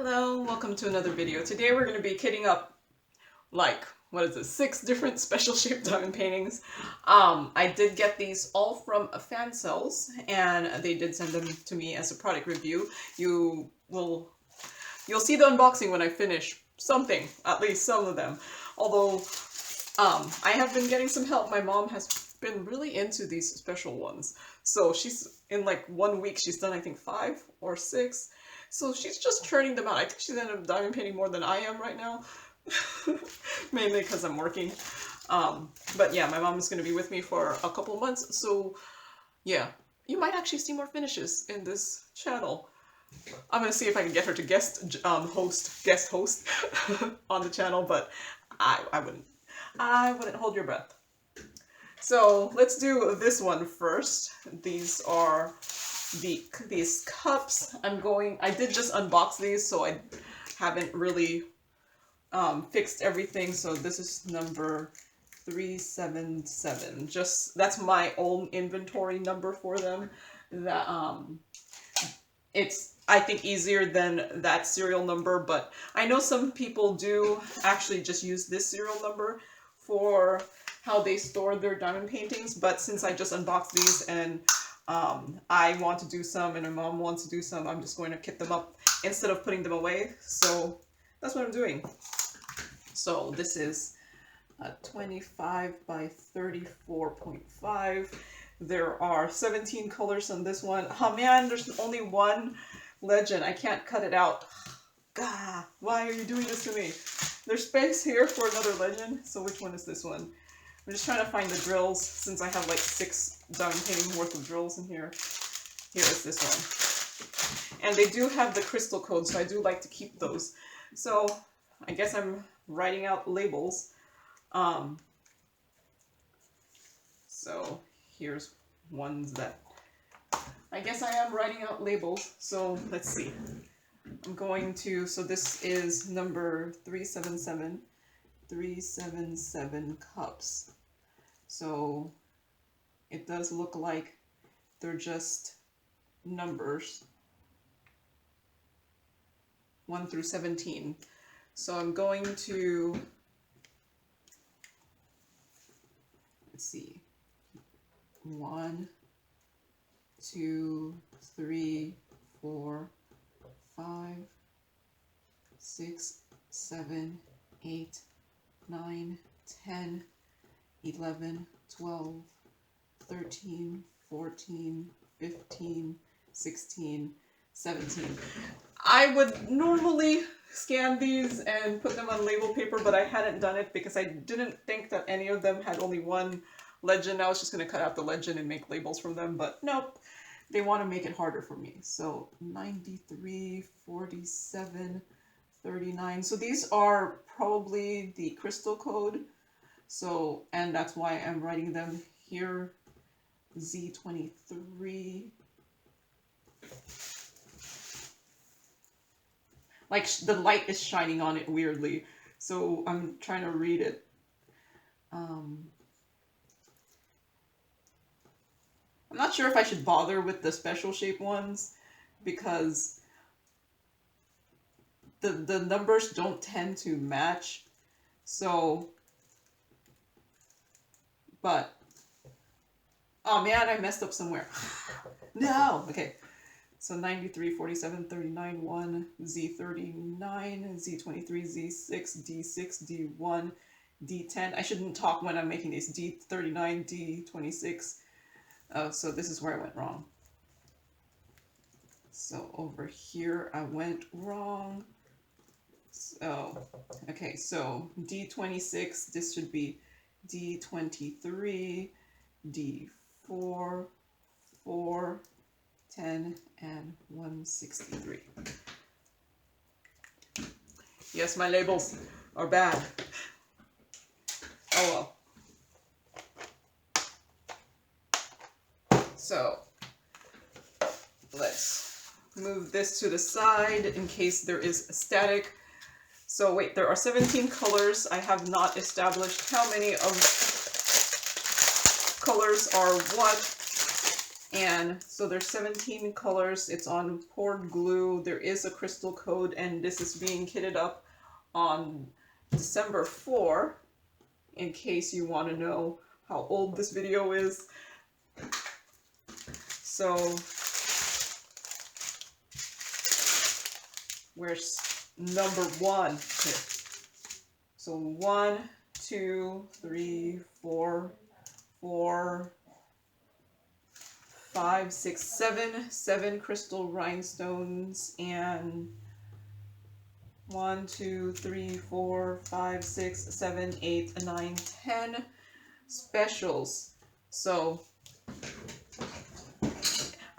Hello, welcome to another video. Today we're going to be kitting up, like, what is this, 6 different special shaped diamond paintings. I did get these all from Fansells, and they did send them to me as a product review. You'll see the unboxing when I finish something, at least some of them. Although, I have been getting some help. My mom has been really into these special ones. So she's, in like 1 week, she's done I think 5 or 6. So she's just churning them out. I think she's ended up diamond painting more than I am right now. Mainly because I'm working. But yeah, my mom is going to be with me for a couple of months. So yeah, you might actually see more finishes in this channel. I'm going to see if I can get her to guest host on the channel, but I wouldn't hold your breath. So let's do this one first. These are these cups. I did just unbox these, so I haven't really fixed everything. So this is number 377. That's my own inventory number for them. That it's, I think, easier than that serial number, but I know some people do actually just use this serial number for how they store their diamond paintings. But since I just unboxed these and I want to do some and my mom wants to do some, I'm just going to kit them up instead of putting them away. So that's what I'm doing. So this is a 25 by 34.5. There are 17 colors on this one. Oh man, there's only one legend. I can't cut it out. God, why are you doing this to me? There's space here for another legend. So which one is this one? I'm just trying to find the drills since I have like 6 diamond painting worth of drills in here. Here is this one. And they do have the crystal code, so I do like to keep those. So I guess I'm writing out labels. So here's ones that I guess I am writing out labels. So let's see. I'm going to, so this is number 377. 377 cups. So it does look like they're just numbers 1 through 17. So I'm going to, let's see, 1, 2, 3, 4, 5, 6, 7, 8, 9, 10, 11, 12, 13, 14, 15, 16, 17. I would normally scan these and put them on label paper, but I hadn't done it because I didn't think that any of them had only one legend. I was just going to cut out the legend and make labels from them, but nope. They want to make it harder for me. So 93, 47, 39. So these are probably the crystal code. So, and that's why I'm writing them here. Z23. Like the light is shining on it weirdly. So I'm trying to read it. I'm not sure if I should bother with the special shape ones because the numbers don't tend to match. So, but, oh man, I messed up somewhere. No, okay. So 93, 47, 39, 1, Z39, Z23, Z6, D6, D1, D10. I shouldn't talk when I'm making these. D39, D26. So this is where I went wrong. So over here I went wrong. So, okay, so D26, this should be D23, D4, 4, 10, and 163. Yes, my labels are bad. Oh well. So, let's move this to the side in case there is static. So wait, there are 17 colors. I have not established how many of colors are what. And so there's 17 colors. It's on poured glue. There is a crystal code, and this is being kitted up on December 4, in case you want to know how old this video is. So where's number 1 here? So 1, 2, 3, 4, 5, 6, 7 crystal rhinestones, and 1, 2, 3, 4, 5, 6, 7, 8, 9, 10 specials. So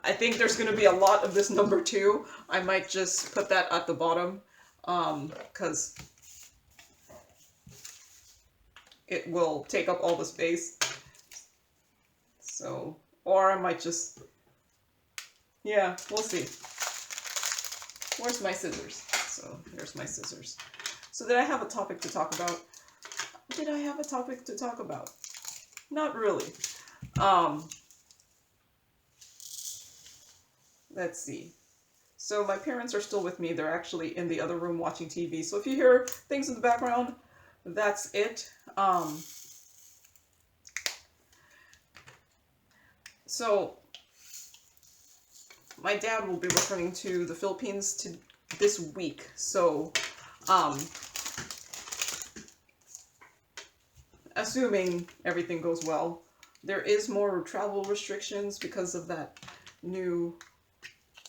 I think there's going to be a lot of this number 2. I might just put that at the bottom, because it will take up all the space. So, or I might just, yeah, we'll see. Where's my scissors? So here's my scissors. So did I have a topic to talk about? Did I have a topic to talk about? Not really. Let's see. So my parents are still with me. They're actually in the other room watching TV. So if you hear things in the background, that's it. So my dad will be returning to the Philippines this week. So assuming everything goes well, there is more travel restrictions because of that new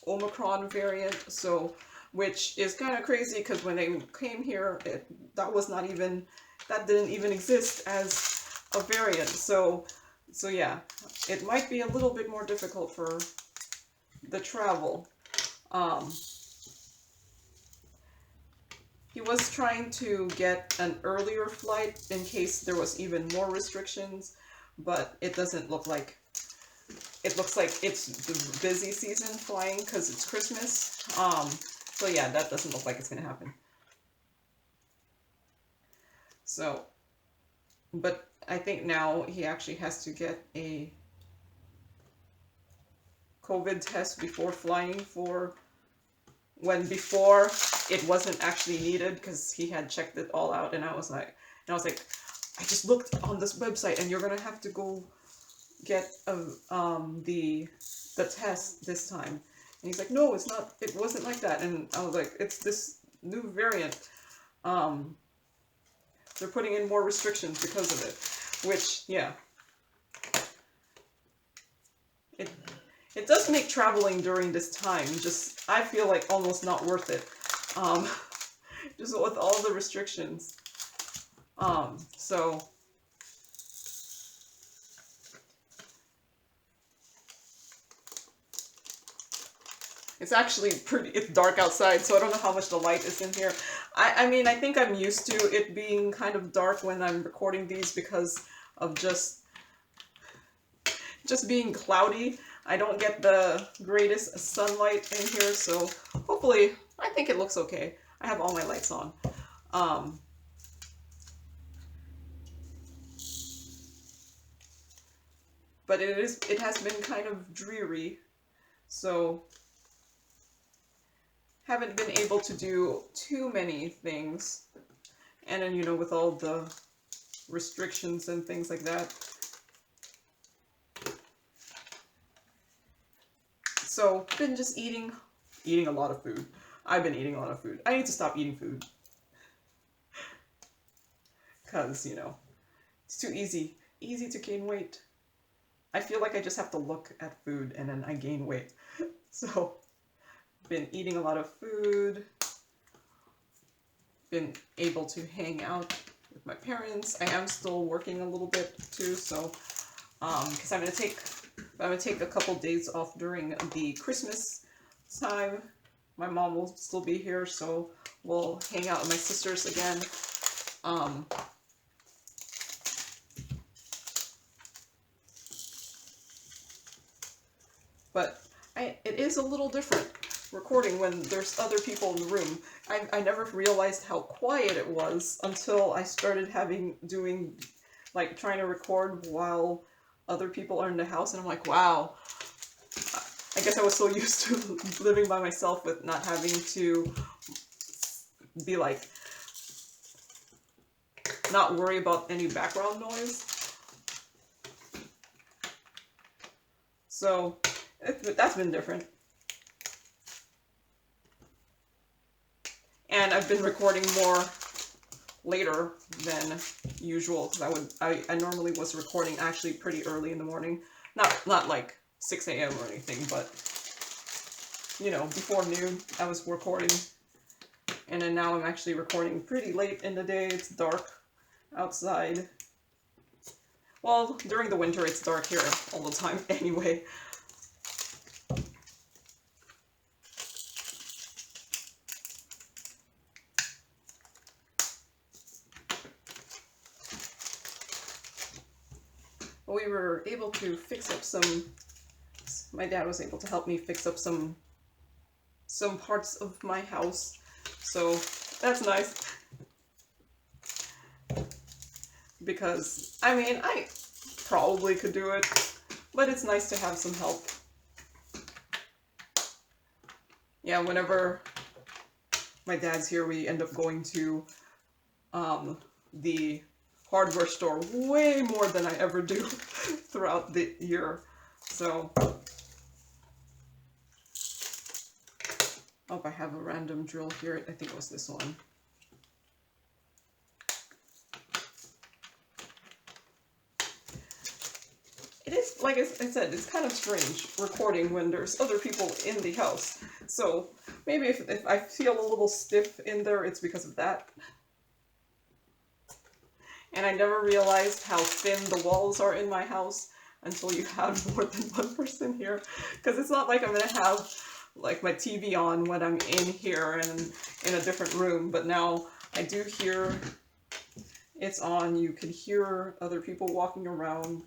Omicron variant. So, which is kind of crazy because when they came here, that didn't even exist as a variant. So yeah, it might be a little bit more difficult for the travel. He was trying to get an earlier flight in case there was even more restrictions, but it doesn't look like, it looks like it's the busy season flying because it's Christmas. So yeah, that doesn't look like it's going to happen. So, but I think now he actually has to get a COVID test before flying before it wasn't actually needed because he had checked it all out, and I was like, I just looked on this website and you're gonna have to go get the test this time. And he's like, no, it's not, it wasn't like that. And I was like, it's this new variant. They're putting in more restrictions because of it, which, yeah. It does make traveling during this time just, I feel like, almost not worth it. Just with all the restrictions. So it's actually it's dark outside, so I don't know how much the light is in here. I mean, I think I'm used to it being kind of dark when I'm recording these because of just being cloudy. I don't get the greatest sunlight in here, so hopefully, I think it looks okay. I have all my lights on. But it has been kind of dreary, so haven't been able to do too many things. And then, you know, with all the restrictions and things like that. So, been just eating a lot of food. I've been eating a lot of food. I need to stop eating food. Because, you know, it's too easy to gain weight. I feel like I just have to look at food and then I gain weight. So, been eating a lot of food. Been able to hang out with my parents. I am still working a little bit too, so because I'm gonna take a couple days off during the Christmas time. My mom will still be here, so we'll hang out with my sisters again. But it is a little different recording when there's other people in the room. I never realized how quiet it was until I started trying to record while other people are in the house, and I'm like, wow, I guess I was so used to living by myself with not having to be like, not worry about any background noise. So that's been different. And I've been recording more later than usual, because I normally was recording actually pretty early in the morning. Not like 6 a.m. or anything, but you know, before noon I was recording. And then now I'm actually recording pretty late in the day. It's dark outside. Well, during the winter it's dark here all the time anyway. We were able to fix up some, my dad was able to help me fix up some parts of my house, so that's nice. Because, I mean, I probably could do it, but it's nice to have some help. Yeah, whenever my dad's here, we end up going to the hardware store way more than I ever do throughout the year. So, oh, I have a random drill here. I think it was this one. It is, like I said, it's kind of strange recording when there's other people in the house. So maybe if I feel a little stiff in there, it's because of that. And I never realized how thin the walls are in my house until you have more than one person here. Because it's not like I'm going to have like my TV on when I'm in here and in a different room. But now I do hear it's on. You can hear other people walking around.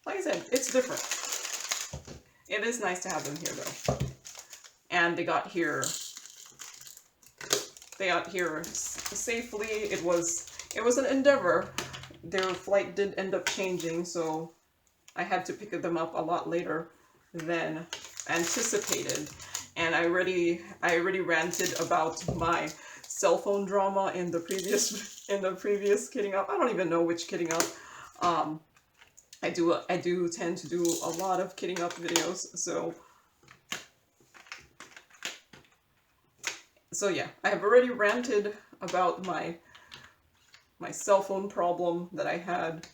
Like I said, it's different. It is nice to have them here though. And they got here safely. It was an endeavor. Their flight did end up changing, so I had to pick them up a lot later than anticipated. And I already ranted about my cell phone drama in the previous kitting up. I don't even know which kitting up. I do tend to do a lot of kitting up videos, so yeah, I have already ranted about my cell phone problem that I had.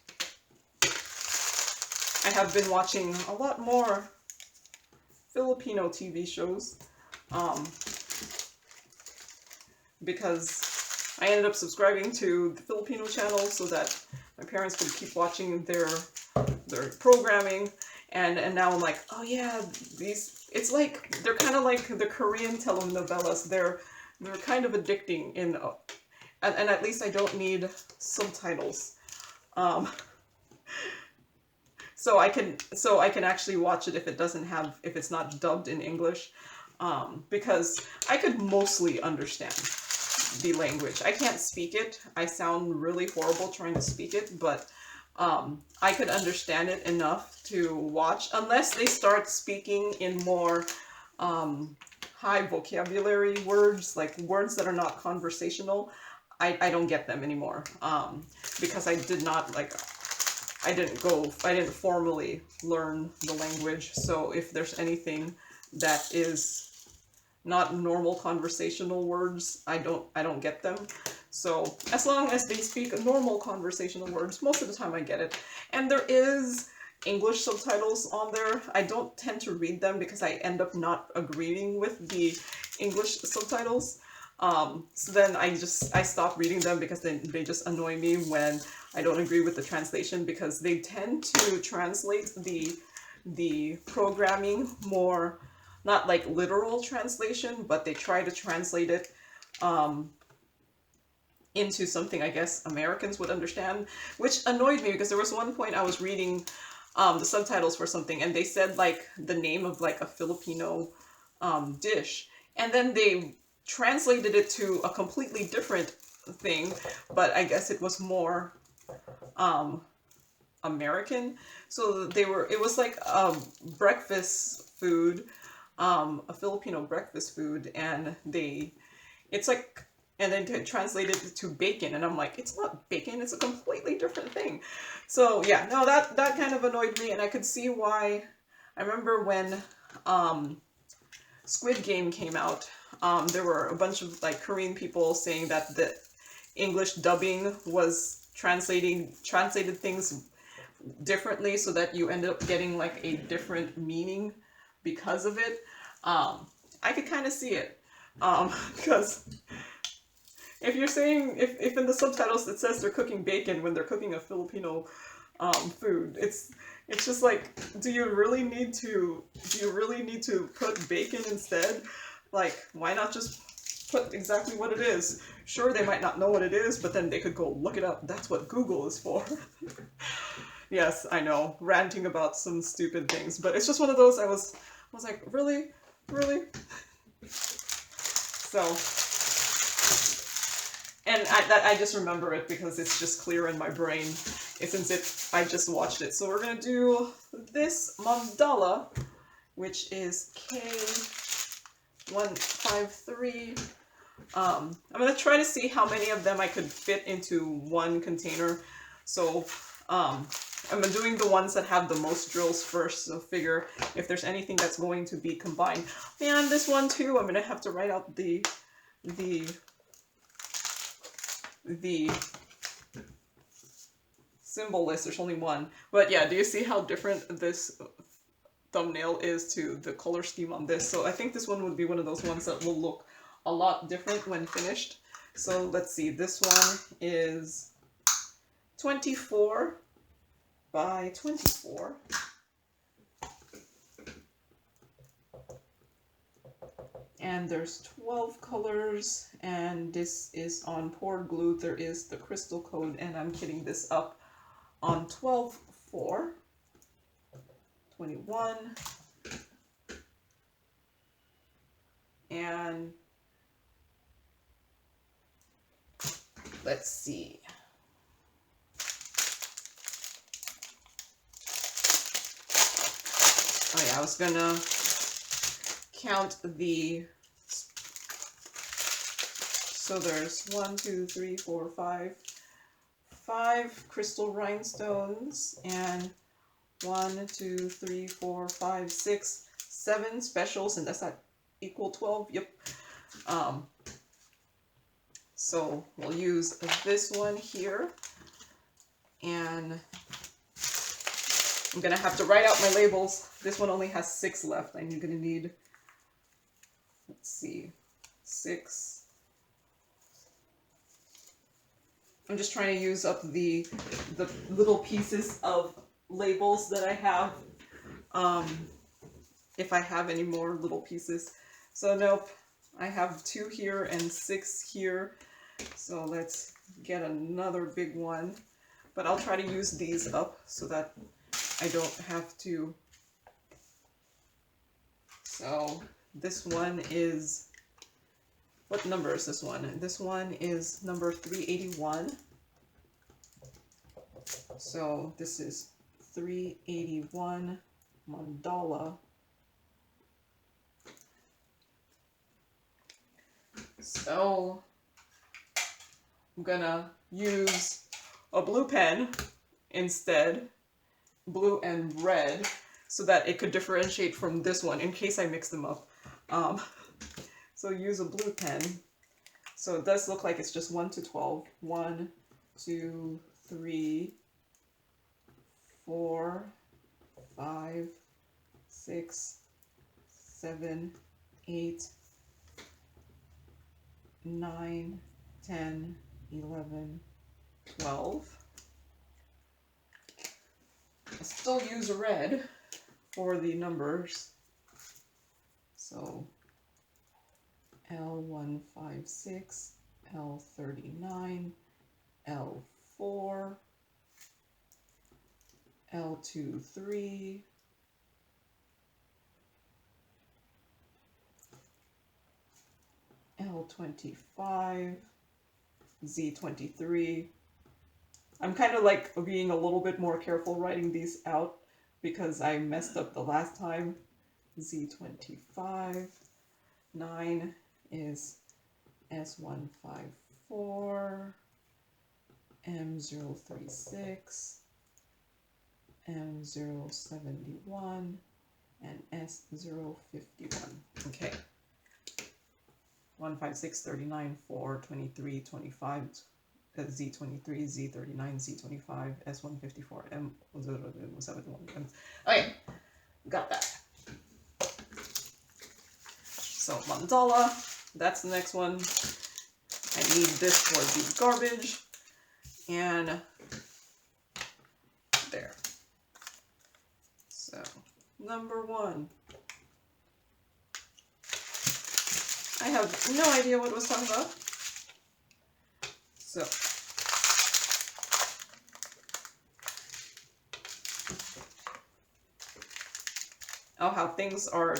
I have been watching a lot more Filipino TV shows, because I ended up subscribing to the Filipino channel so that my parents could keep watching their programming, and now I'm like, oh yeah, it's like, they're kind of like the Korean telenovelas. They're kind of addicting and at least I don't need subtitles. So I can actually watch it if it's not dubbed in English, because I could mostly understand the language. I can't speak it. I sound really horrible trying to speak it, but I could understand it enough to watch, unless they start speaking in more high vocabulary words, like words that are not conversational. I don't get them anymore, because I didn't formally learn the language. So if there's anything that is not normal conversational words, I don't get them. So as long as they speak normal conversational words, most of the time I get it. And there is English subtitles on there. I don't tend to read them because I end up not agreeing with the English subtitles. So then I stop reading them, because they just annoy me when I don't agree with the translation, because they tend to translate the programming more, not like literal translation, but they try to translate it into something I guess Americans would understand, which annoyed me, because there was one point I was reading the subtitles for something, and they said like the name of like a Filipino dish, and then they translated it to a completely different thing, but I guess it was more American. So it was like breakfast food, a Filipino breakfast food, and it's like, and then to translate it to bacon, and I'm like, it's not bacon, it's a completely different thing. So yeah, no, that kind of annoyed me, and I could see why. I remember when Squid Game came out, there were a bunch of like Korean people saying that the English dubbing was translated things differently, so that you end up getting like a different meaning because of it. I could kind of see it, because if you're saying, if in the subtitles it says they're cooking bacon when they're cooking a Filipino food, it's just like, do you really need to put bacon instead? Like, why not just put exactly what it is? Sure, they might not know what it is, but then they could go look it up. That's what Google is for. Yes, I know, ranting about some stupid things, but it's just one of those. I was like, really, really. So, and I just remember it because it's just clear in my brain, since I just watched it. So we're gonna do this mandala, which is K153. I'm gonna try to see how many of them I could fit into one container. So I'm doing the ones that have the most drills first, so figure if there's anything that's going to be combined. And this one too, I'm gonna have to write out the symbol list. There's only one, but yeah, do you see how different this thumbnail is to the color scheme on this? So I think this one would be one of those ones that will look a lot different when finished. So let's see, this one is 24 by 24. And there's 12 colors, and this is on poured glue. There is the crystal code, and I'm kitting this up on 12/4, 21, and let's see. Oh yeah, I was gonna count so there's 1, 2, 3, 4, 5 crystal rhinestones, and 1, 2, 3, 4, 5, 6, 7 specials, and does that equal 12? Yep. So we'll use this one here, and I'm gonna have to write out my labels. This one only has 6 left. I'm gonna need, let's see, 6. I'm just trying to use up the little pieces of labels that I have, if I have any more little pieces. So nope, I have 2 here and 6 here. So let's get another big one. But I'll try to use these up so that I don't have to. So this one is, what number is this one? This one is number 381. So this is 381 mandala. So I'm gonna use a blue pen instead, blue and red, so that it could differentiate from this one in case I mix them up. So use a blue pen. So it does look like it's just 1 to 12. 1, 2, 3, 4, 5, 6, 7, 8, 9, 10, 11, 12. I still use red for the numbers. So L156, L39, L4, L23, L25, Z23. I'm kind of like being a little bit more careful writing these out because I messed up the last time. Z25. 9 is S154, M036, M071, and S051. Okay. 1, 5, 6, 39, 4, 23, 25, Z23, Z39, Z25, S154, M071. Okay, got that. So mandala, that's the next one. I need this for the garbage. And there. So, number 1. I have no idea what it was talking about. So, oh, how things are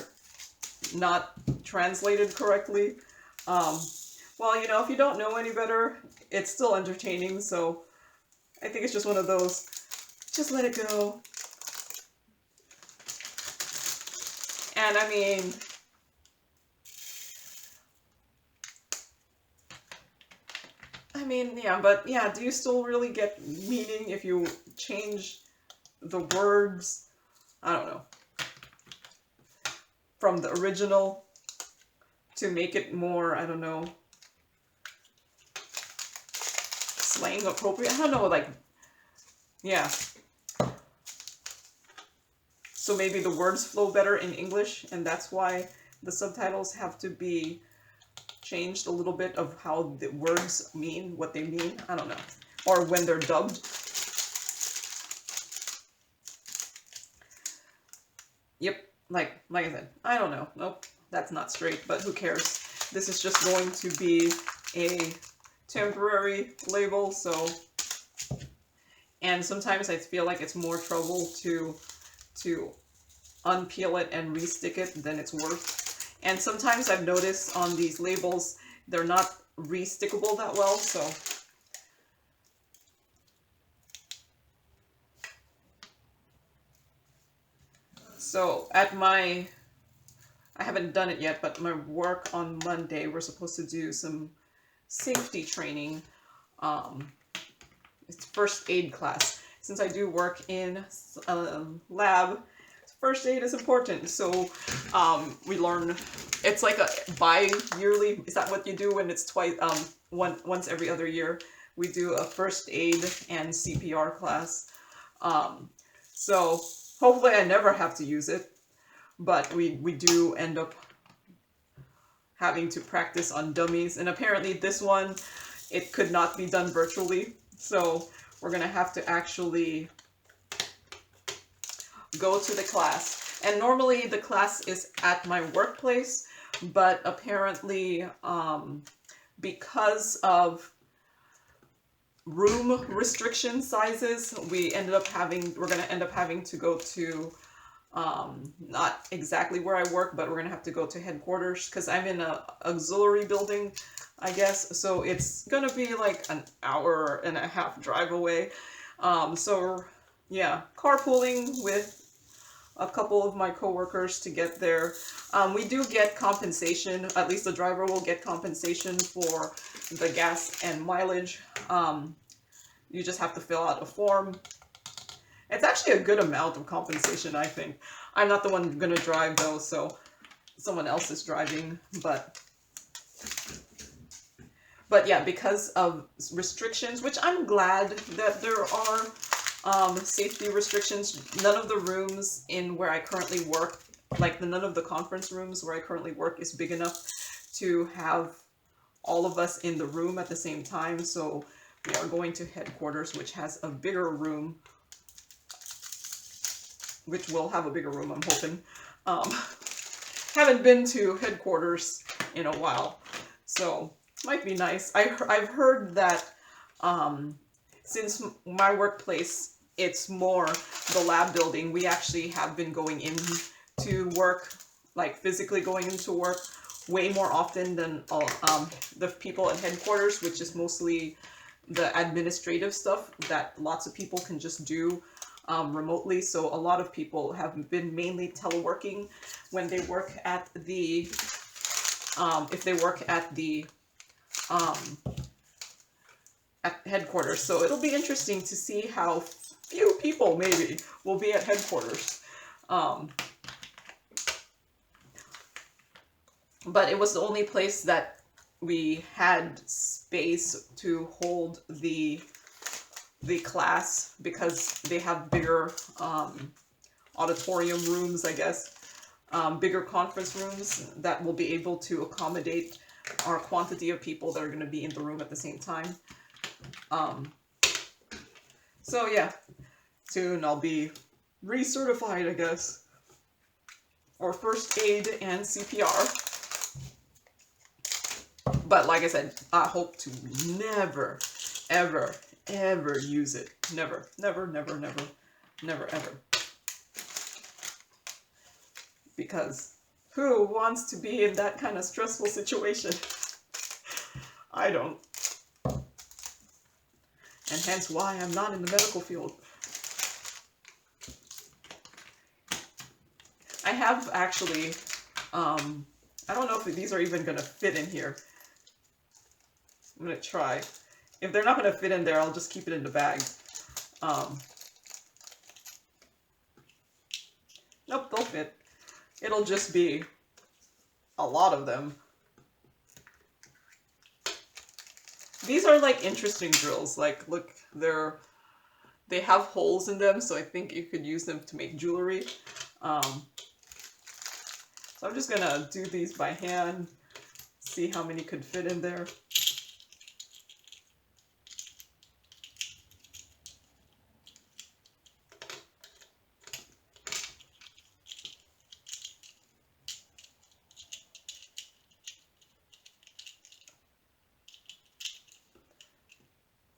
not translated correctly. Well, you know, if you don't know any better, it's still entertaining, so I think it's just one of those, just let it go. And I mean, yeah, but yeah, do you still really get meaning if you change the words? I don't know. From the original to make it more, I don't know, slang appropriate. I don't know, like, yeah. So maybe the words flow better in English, and that's why the subtitles have to be changed a little bit of how the words mean, what they mean. I don't know. Or when they're dubbed. Yep, like I said, I don't know. Nope, that's not straight, but who cares? This is just going to be a temporary label, so, and sometimes I feel like it's more trouble to unpeel it and restick it than it's worth. And sometimes I've noticed on these labels, they're not restickable that well, so. So at my, I haven't done it yet, but my work on Monday, we're supposed to do some safety training. It's first aid class. Since I do work in a lab, first aid is important. So we learn, it's like a bi-yearly, is that what you do when it's twice, once every other year? We do a first aid and CPR class. So hopefully I never have to use it, but we do end up having to practice on dummies. And apparently this one, it could not be done virtually. So we're gonna have to actually go to the class. And normally the class is at my workplace, but apparently because of room restriction sizes, we're gonna end up having to go to not exactly where I work, but we're gonna have to go to headquarters because I'm in a auxiliary building, I guess. So it's gonna be like an hour and a half drive away. So yeah, carpooling with a couple of my coworkers to get there. We do get compensation, at least the driver will get compensation for the gas and mileage. You just have to fill out a form. It's actually a good amount of compensation, I think. I'm not the one gonna drive though, so someone else is driving, but yeah, because of restrictions, which I'm glad that there are safety restrictions. None of the rooms in where I currently work, like none of the conference rooms where I currently work is big enough to have all of us in the room at the same time. So we are going to headquarters, which has a bigger room, which will have a bigger room, I'm hoping. Haven't been to headquarters in a while, so might be nice. I've heard that since my workplace, it's more the lab building, we actually have been going in to work, like physically going into work way more often than the people at headquarters, which is mostly the administrative stuff that lots of people can just do remotely, so a lot of people have been mainly teleworking when they work at the, if they work at the at headquarters. So it'll be interesting to see how few people maybe will be at headquarters. But it was the only place that we had space to hold the class, because they have bigger auditorium rooms, I guess, bigger conference rooms that will be able to accommodate our quantity of people that are going to be in the room at the same time. So yeah, soon I'll be recertified, I guess, or first aid and CPR. But like I said, I hope to never, ever, ever use it. Never, never, never, never, never, ever. Because who wants to be in that kind of stressful situation? I don't. And hence why I'm not in the medical field. I have actually, I don't know if these are even going to fit in here. I'm going to try. If they're not going to fit in there, I'll just keep it in the bag. Nope, they'll fit. It'll just be a lot of them. These are like interesting drills. Like, look, they have holes in them, so I think you could use them to make jewelry. So I'm just gonna do these by hand, see how many could fit in there.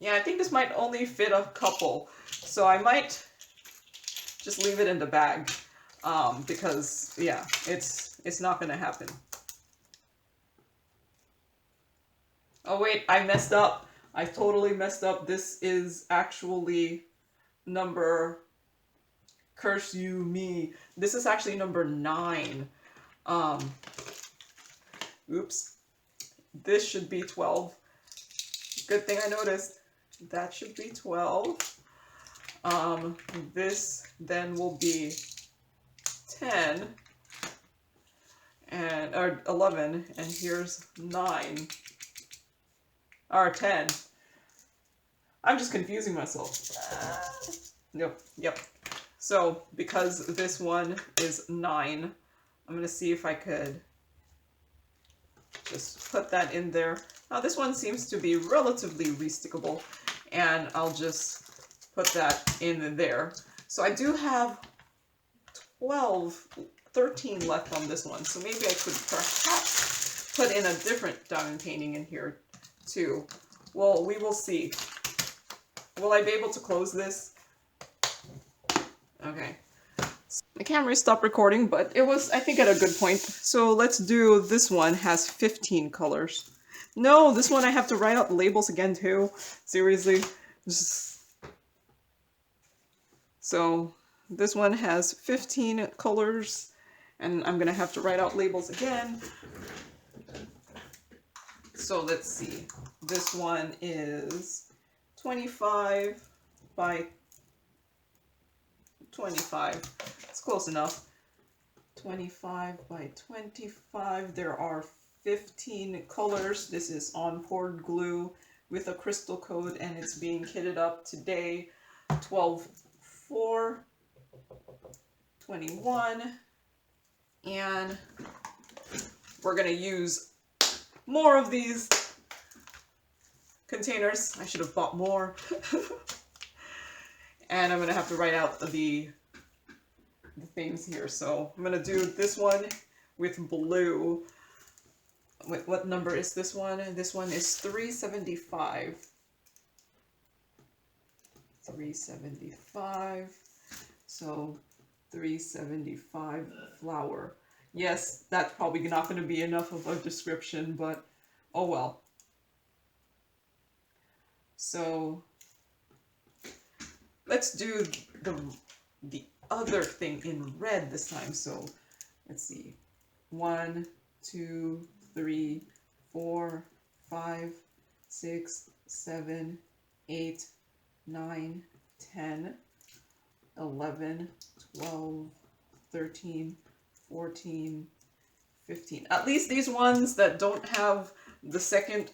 Yeah, I think this might only fit a couple, so I might just leave it in the bag, because yeah, it's not gonna happen. Oh wait, I messed up. I totally messed up. This is actually number, curse you me. This is actually number 9. Oops. This should be 12. Good thing I noticed. That should be 12. This then will be 10 and or 11, and here's 9 or 10. I'm just confusing myself. Yep. So because this one is 9, I'm gonna see if I could just put that in there. Now this one seems to be relatively restickable, and I'll just put that in there. So I do have 13 left on this one, so maybe I could perhaps put in a different diamond painting in here too. Well, we will see. Will I be able to close this? Okay. The camera stopped recording, but it was, I think, at a good point. So let's do, this one has 15 colors. No, this one I have to write out the labels again too. Seriously. So this one has 15 colors, and I'm gonna have to write out labels again. So let's see. This one is 25 by 25. It's close enough. 25 by 25. There are 15 colors. This is on poured glue with a crystal coat, and it's being kitted up today. 12/4, 21, and we're gonna use more of these containers. I should have bought more. And I'm gonna have to write out the things here. So I'm gonna do this one with blue. Wait, what number is this one? This one is 375. 375. So 375 flower. Yes, that's probably not going to be enough of a description, but oh well. So let's do the other thing in red this time. So let's see. 1, 2, 3, 4, 5, 6, 7, 8, 9, 10, 11, 12, 13, 14, 15. At least these ones that don't have the second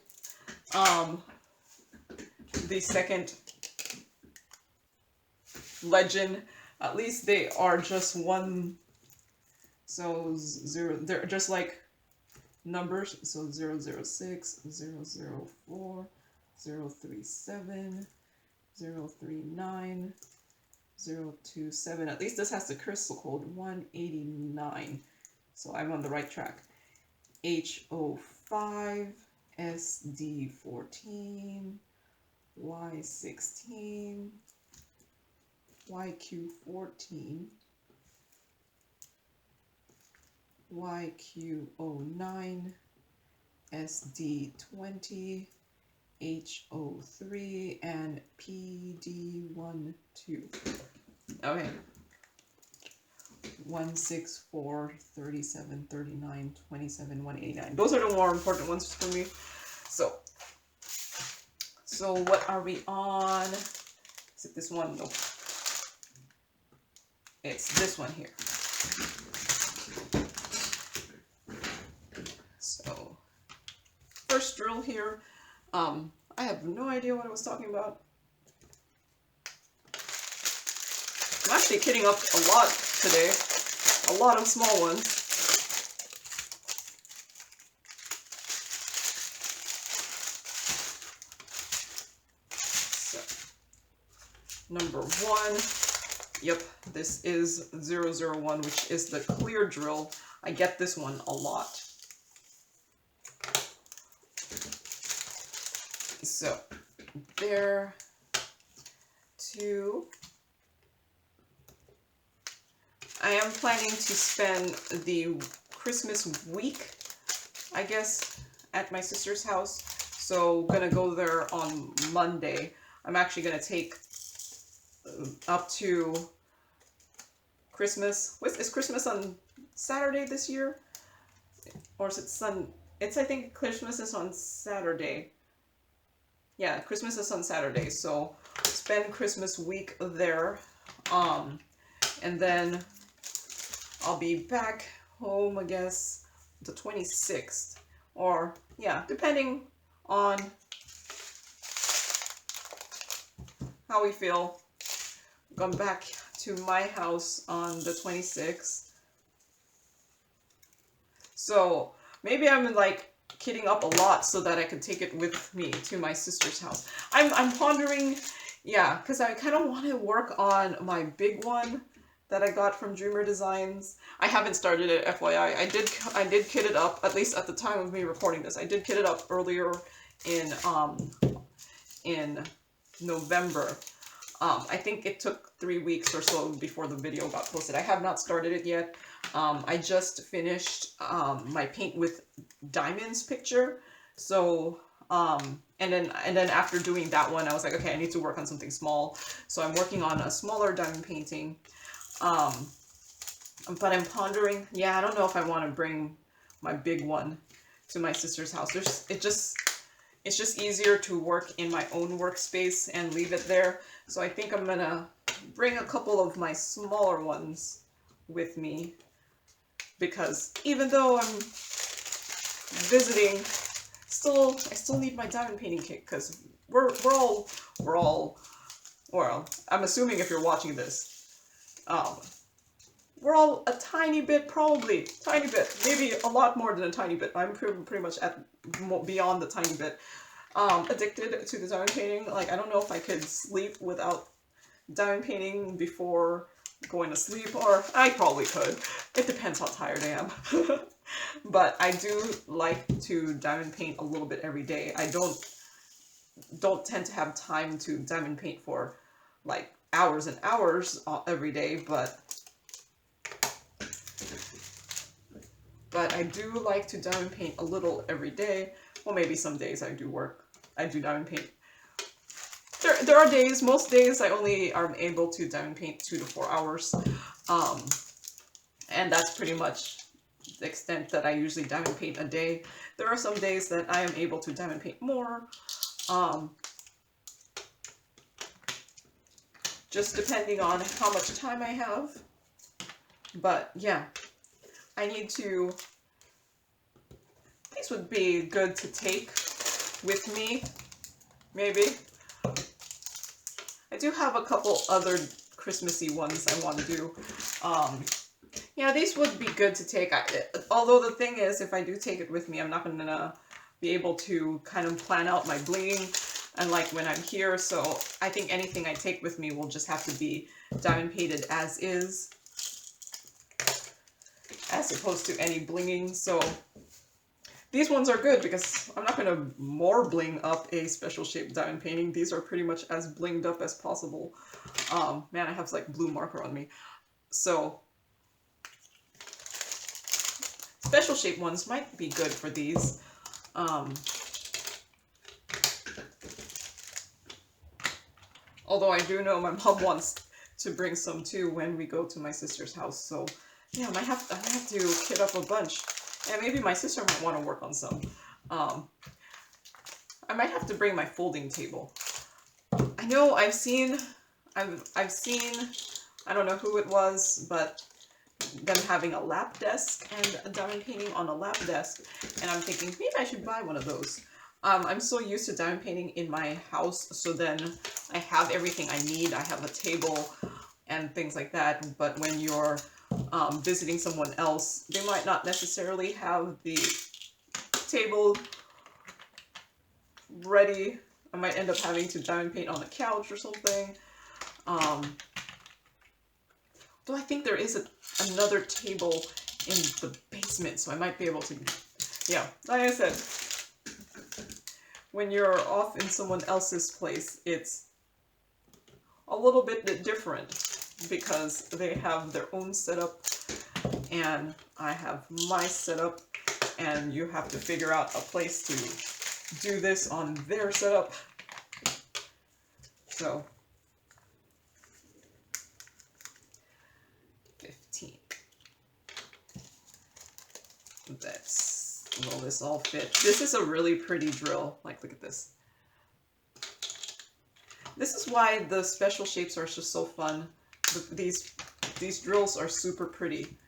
legend, at least they are just one. So 0, they're just like numbers. So 006, 004, 037, 039, 027. At least this has the crystal code 189. So I'm on the right track. H05, SD14, Y16, YQ14, YQ09, SD20, H03, and PD12. Okay. 164, 37, 39, 27, 189. Those are the more important ones for me. So what are we on? Is it this one? Nope. It's this one here. So first drill here. I have no idea what I was talking about. I'm actually kitting up a lot today. A lot of small ones. So, number 1. Yep, this is 001, which is the clear drill. I get this one a lot. So, there. 2. I am planning to spend the Christmas week, I guess, at my sister's house. So gonna go there on Monday. I'm actually gonna take up to Christmas. Is Christmas on Saturday this year? Or is it I think Christmas is on Saturday. Yeah, Christmas is on Saturday. So spend Christmas week there. And then I'll be back home, I guess, the 26th, or yeah, depending on how we feel. Come back to my house on the 26th. So maybe I'm like kitting up a lot so that I can take it with me to my sister's house. I'm pondering, yeah, because I kind of want to work on my big one that I got from Dreamer Designs. I haven't started it, FYI. I did kit it up, at least at the time of me recording this. I did kit it up earlier in November. I think it took 3 weeks or so before the video got posted. I have not started it yet. I just finished my paint with diamonds picture. So and then after doing that one, I was like, okay, I need to work on something small. So I'm working on a smaller diamond painting. But I'm pondering, yeah, I don't know if I want to bring my big one to my sister's house. It's just easier to work in my own workspace and leave it there. So I think I'm gonna bring a couple of my smaller ones with me, because even though I'm visiting, I still need my diamond painting kit, because we're all well, I'm assuming if you're watching this, we're all a tiny bit, probably tiny bit, maybe a lot more than a tiny bit. I'm pretty much at beyond the tiny bit addicted to the diamond painting. Like, I don't know if I could sleep without diamond painting before going to sleep, or I probably could. It depends how tired I am. But I do like to diamond paint a little bit every day. I don't tend to have time to diamond paint for like hours and hours every day, but I do like to diamond paint a little every day. Well, maybe some days I do diamond paint there are days, most days I only am able to diamond paint 2 to 4 hours. And that's pretty much the extent that I usually diamond paint a day. There are some days that I am able to diamond paint more. Just depending on how much time I have. But yeah, I need to, these would be good to take with me, maybe. I do have a couple other Christmassy ones I want to do. Yeah, these would be good to take. Although the thing is, if I do take it with me, I'm not going to be able to kind of plan out my blinging and like when I'm here. So I think anything I take with me will just have to be diamond painted as is, as opposed to any blinging. So these ones are good because I'm not going to more bling up a special shaped diamond painting. These are pretty much as blinged up as possible. Man, I have like blue marker on me. So special shaped ones might be good for these. Although I do know my mom wants to bring some too when we go to my sister's house. So yeah, I might have to kit up a bunch. And maybe my sister might want to work on some. I might have to bring my folding table. I know I've seen, I don't know who it was, but them having a lap desk and a diamond painting on a lap desk. And I'm thinking, maybe I should buy one of those. I'm so used to diamond painting in my house, so then I have everything I need. I have a table and things like that, but when you're visiting someone else, they might not necessarily have the table ready. I might end up having to diamond paint on the couch or something. Though I think there is another table in the basement, so I might be able to, yeah, like I said, when you're off in someone else's place, it's a little bit different because they have their own setup and I have my setup, and you have to figure out a place to do this on their setup. So 15. Will this all fit? This is a really pretty drill. Like, look at this. This is why the special shapes are just so fun. These drills are super pretty.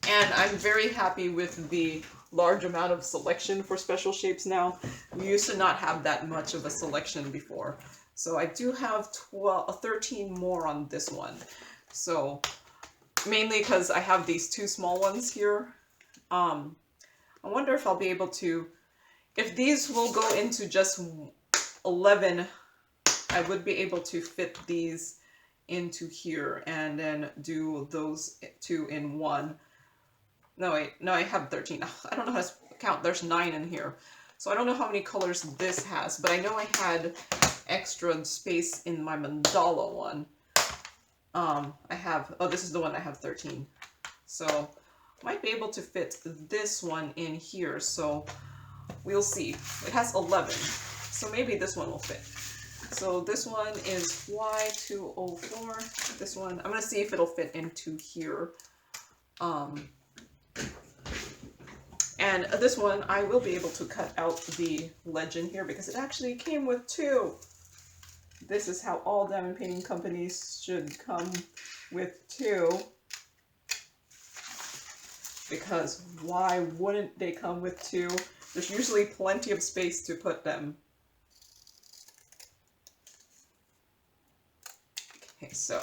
And I'm very happy with the large amount of selection for special shapes now. We used to not have that much of a selection before. So I do have 13 more on this one. So mainly because I have these 2 small ones here. I wonder if I'll be able to, if these will go into just 11, I would be able to fit these into here and then do those 2 in 1. No, wait, no, I have 13. I don't know how to count. There's 9 in here. So I don't know how many colors this has, but I know I had extra space in my mandala one. I have, oh, this is the one I have 13. So might be able to fit this one in here. So we'll see. It has 11. So maybe this one will fit. So this one is Y204. This one, I'm going to see if it'll fit into here. And this one, I will be able to cut out the legend here because it actually came with 2. This is how all diamond painting companies should come with 2. Because why wouldn't they come with 2? There's usually plenty of space to put them. Okay, so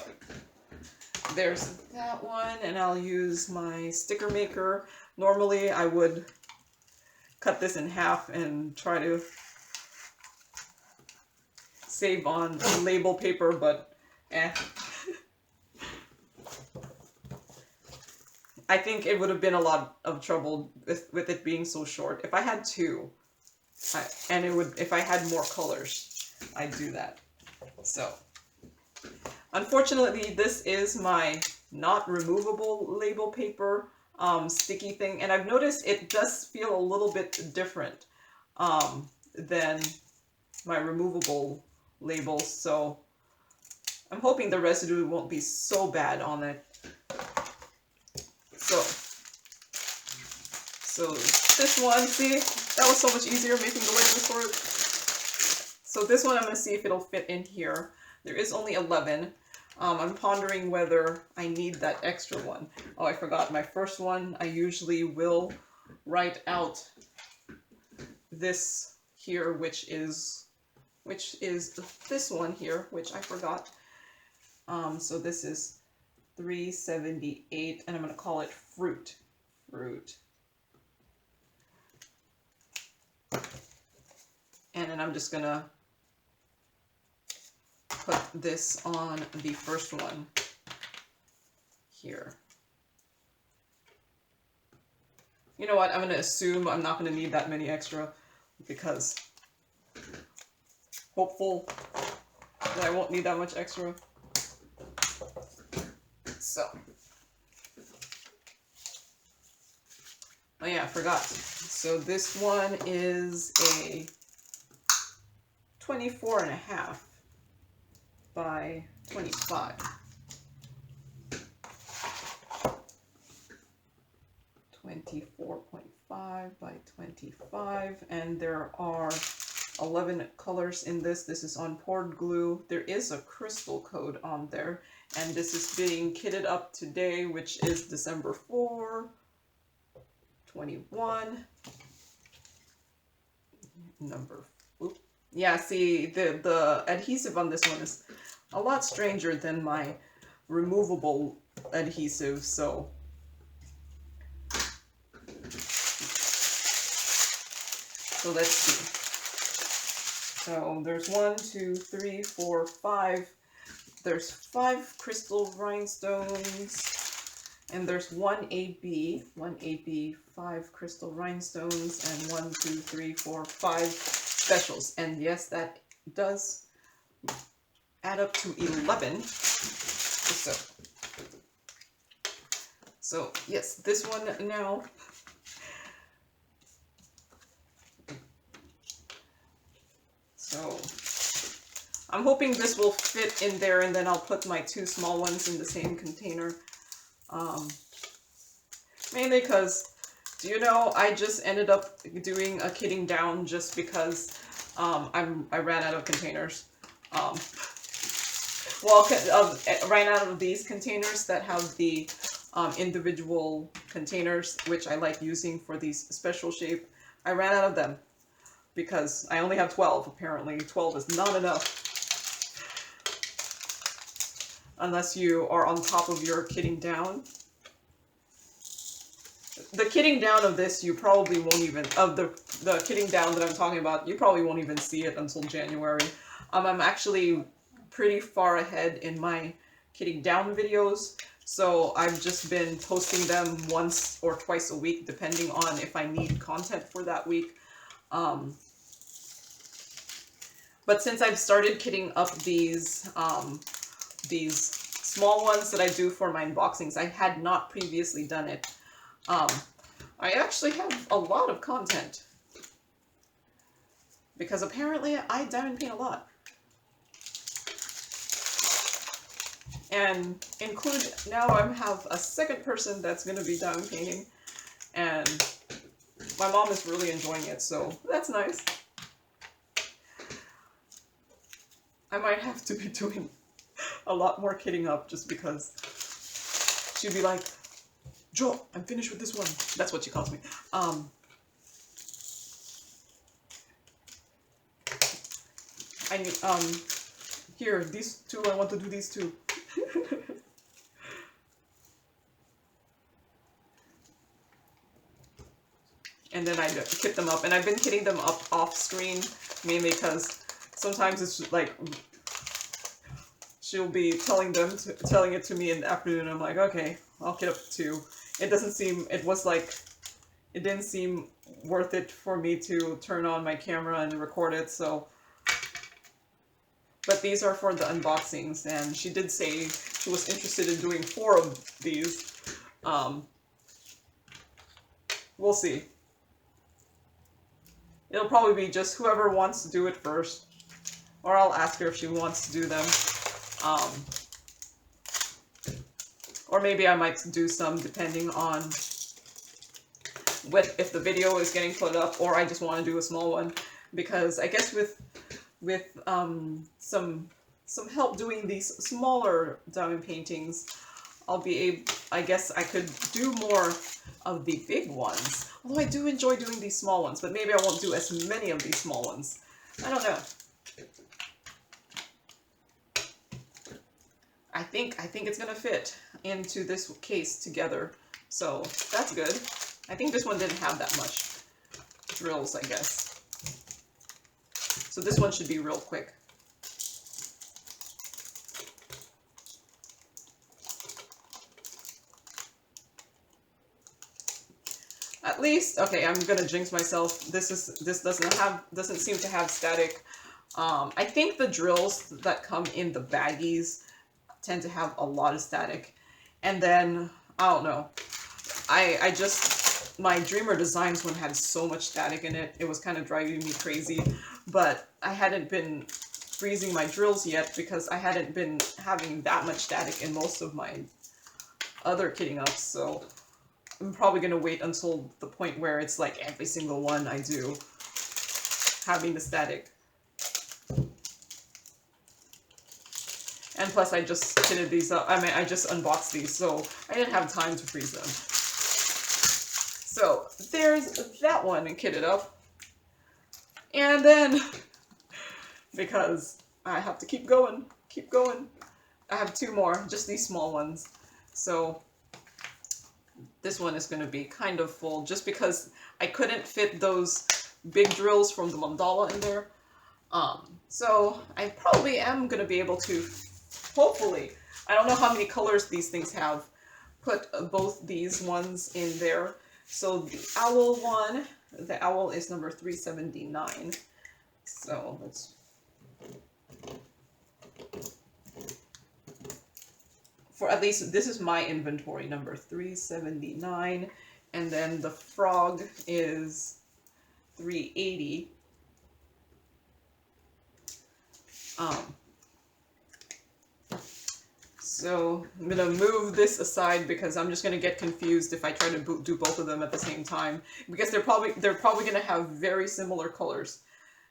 there's that one, and I'll use my sticker maker. Normally I would cut this in half and try to save on label paper, but I think it would have been a lot of trouble with it being so short. If I had 2, if I had more colors, I'd do that. So unfortunately, this is my not removable label paper sticky thing, and I've noticed it does feel a little bit different. than my removable labels, so I'm hoping the residue won't be so bad on it. So this one, see, that was so much easier making the labels for it. So this one I'm going to see if it'll fit in here. There is only 11. I'm pondering whether I need that extra one. Oh, I forgot. My first one, I usually will write out this here, which is this one here, which I forgot. So this is 378, and I'm going to call it fruit. And then I'm just going to put this on the first one here. You know what? I'm going to assume I'm not going to need that many extra because hopeful that I won't need that much extra. So. Oh yeah, I forgot. So this one is a 24.5 by 25. 24.5 by 25, and there are 11 colors in this. This is on poured glue. There is a crystal code on there, and this is being kitted up today, which is December 4, 21. Yeah, see, the adhesive on this one is a lot stranger than my removable adhesive, so let's see. So there's 1, 2, 3, 4, 5. There's 5 crystal rhinestones, and there's 1 AB, 5 crystal rhinestones, and 1, 2, 3, 4, 5 specials. And yes, that does add up to 11. So yes, this one now. So I'm hoping this will fit in there, and then I'll put my 2 small ones in the same container. Mainly because, do you know, I just ended up doing a kitting down just because I ran out of containers. Ran out of these containers that have the individual containers, which I like using for these special shape. I ran out of them because I only have 12, apparently. 12 is not enough. Unless you are on top of your kitting down. The kitting down of this, you probably won't even, of the kitting down that I'm talking about, you probably won't even see it until January. I'm actually pretty far ahead in my kitting down videos, so I've just been posting them once or twice a week, depending on if I need content for that week. But since I've started kitting up these small ones that I do for my unboxings, I had not previously done it. I actually have a lot of content because apparently I diamond paint a lot. And now I have a second person that's going to be diamond painting, and my mom is really enjoying it, so that's nice. I might have to be doing a lot more kitting up just because she'd be like, "Jo, I'm finished with this one." That's what she calls me. Here, these 2, I want to do these 2. And then I kit them up, and I've been kitting them up off screen, mainly because sometimes it's like she'll be telling it to me in the afternoon. I'm like, okay, I'll kit up 2. It didn't seem worth it for me to turn on my camera and record it, so. But these are for the unboxings, and she did say she was interested in doing 4 of these. We'll see. It'll probably be just whoever wants to do it first. Or I'll ask her if she wants to do them. Um, or maybe I might do some depending on if the video is getting put up, or I just want to do a small one. Because I guess with some help doing these smaller diamond paintings, I'll be able, I guess I could do more of the big ones. Although I do enjoy doing these small ones, but maybe I won't do as many of these small ones. I don't know. I think it's gonna fit into this case together, so that's good. I think this one didn't have that much drills, I guess. So this one should be real quick. At least, okay, I'm gonna jinx myself. This doesn't seem to have static. I think the drills that come in the baggies tend to have a lot of static. And then, I don't know. I just, my Dreamer Designs one had so much static in it. It was kind of driving me crazy. But I hadn't been freezing my drills yet because I hadn't been having that much static in most of my other kitting ups. So I'm probably going to wait until the point where it's like every single one I do having the static. And plus I just kitted these up, I mean I just unboxed these, so I didn't have time to freeze them. So there's that one kitted up. And then, because I have to keep going, I have two more, just these small ones. So this one is going to be kind of full, just because I couldn't fit those big drills from the mandala in there. So I probably am going to be able to, hopefully, I don't know how many colors these things have, put both these ones in there. So the owl one, the owl is number 379. So let's, for at least, this is my inventory, number 379. And then the frog is 380. So I'm gonna move this aside because I'm just gonna get confused if I try to do both of them at the same time, because they're probably gonna have very similar colors.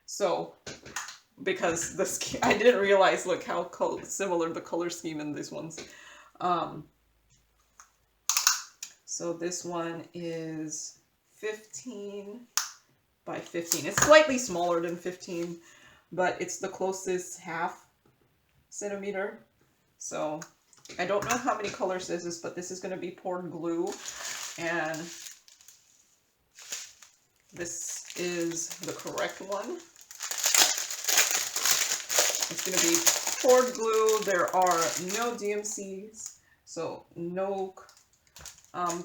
So because this, I didn't realize, look how similar the color scheme in these ones. So this one is 15 by 15. It's slightly smaller than 15, but it's the closest half centimeter. So I don't know how many colors this is, but this is going to be poured glue, and this is the correct one. It's going to be poured glue. There are no DMCs, so no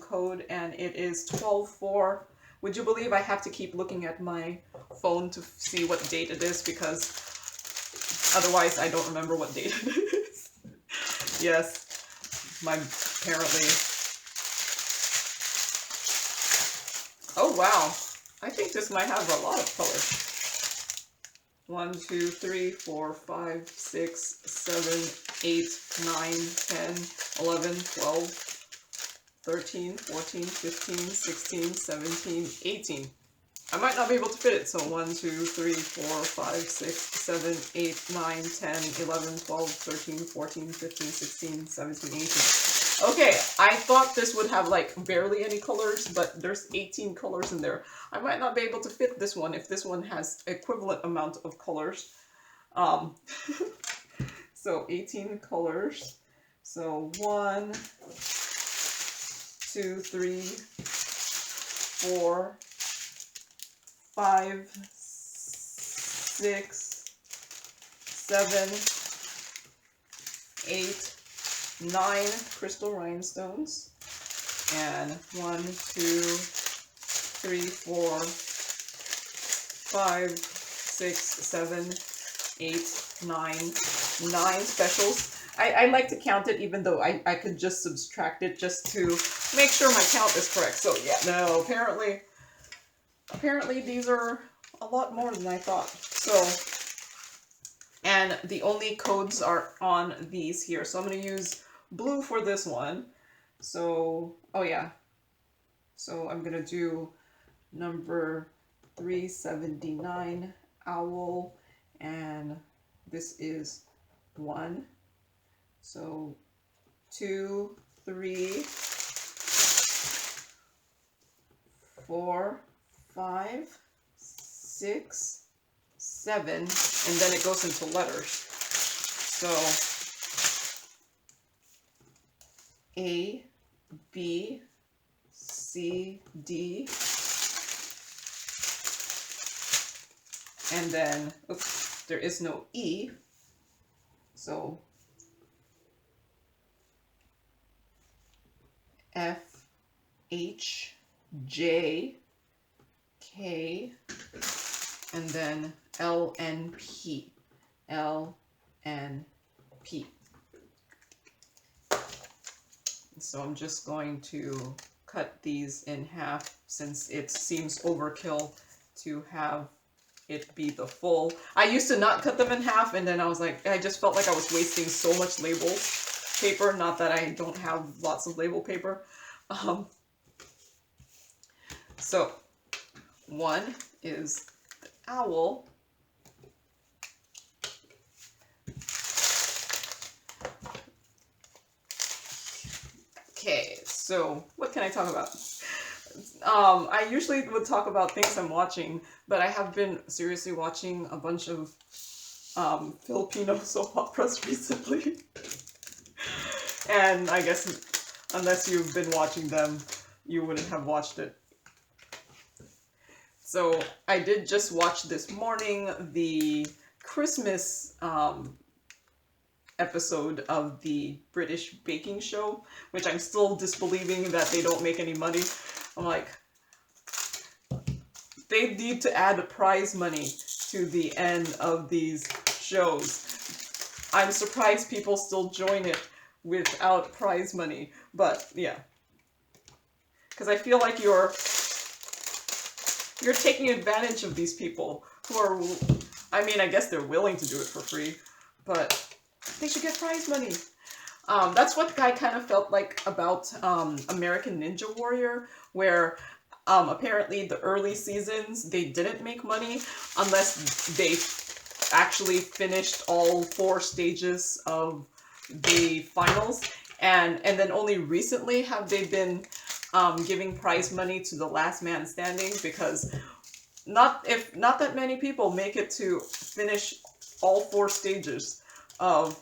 code, and it is 12/4. Would you believe I have to keep looking at my phone to see what date it is, because otherwise I don't remember what date it is. Yes, apparently. Oh wow, I think this might have a lot of colors. 1, 2, 3, 4, 5, 6, 7, 8, 9, 10, 11, 12, 13, 14, 15, 16, 17, 18. I might not be able to fit it, so 1, 2, 3, 4, 5, 6, 7, 8, 9, 10, 11, 12, 13, 14, 15, 16, 17, 18. Okay, I thought this would have like barely any colors, but there's 18 colors in there. I might not be able to fit this one if this one has equivalent amount of colors. So 18 colors. So 1, 2, 3, 4, 5, 6, 7, 8, 9 crystal rhinestones, and 1, 2, 3, 4, 5, 6, 7, 8, 9, 9 specials. I like to count it, even though I could just subtract it just to make sure my count is correct. So yeah, no, apparently these are a lot more than I thought. So, and the only codes are on these here. So I'm going to use blue for this one. So, oh yeah. So I'm going to do number 379 owl, and this is 1. So 2, 3, 4, 5, 6, 7, and then it goes into letters. So A, B, C, D, and then, oops, there is no E, so F, H, J, K, and then L, N, P. L, N, P. So I'm just going to cut these in half since it seems overkill to have it be the full. I used to not cut them in half, and then I was like, I just felt like I was wasting so much label paper. Not that I don't have lots of label paper. So 1 is the owl. Okay, so what can I talk about? I usually would talk about things I'm watching, but I have been seriously watching a bunch of Filipino soap operas recently. And I guess unless you've been watching them, you wouldn't have watched it. So I did just watch this morning the Christmas episode of the British baking show, which I'm still disbelieving that they don't make any money. I'm like, they need to add prize money to the end of these shows. I'm surprised people still join it without prize money, but yeah. Because I feel like you're taking advantage of these people who are, I mean, I guess they're willing to do it for free, but they should get prize money. That's what I kind of felt like about American Ninja Warrior, where apparently the early seasons, they didn't make money unless they actually finished all 4 stages of the finals. And then only recently have they been giving prize money to the last man standing, because not that many people make it to finish all 4 stages of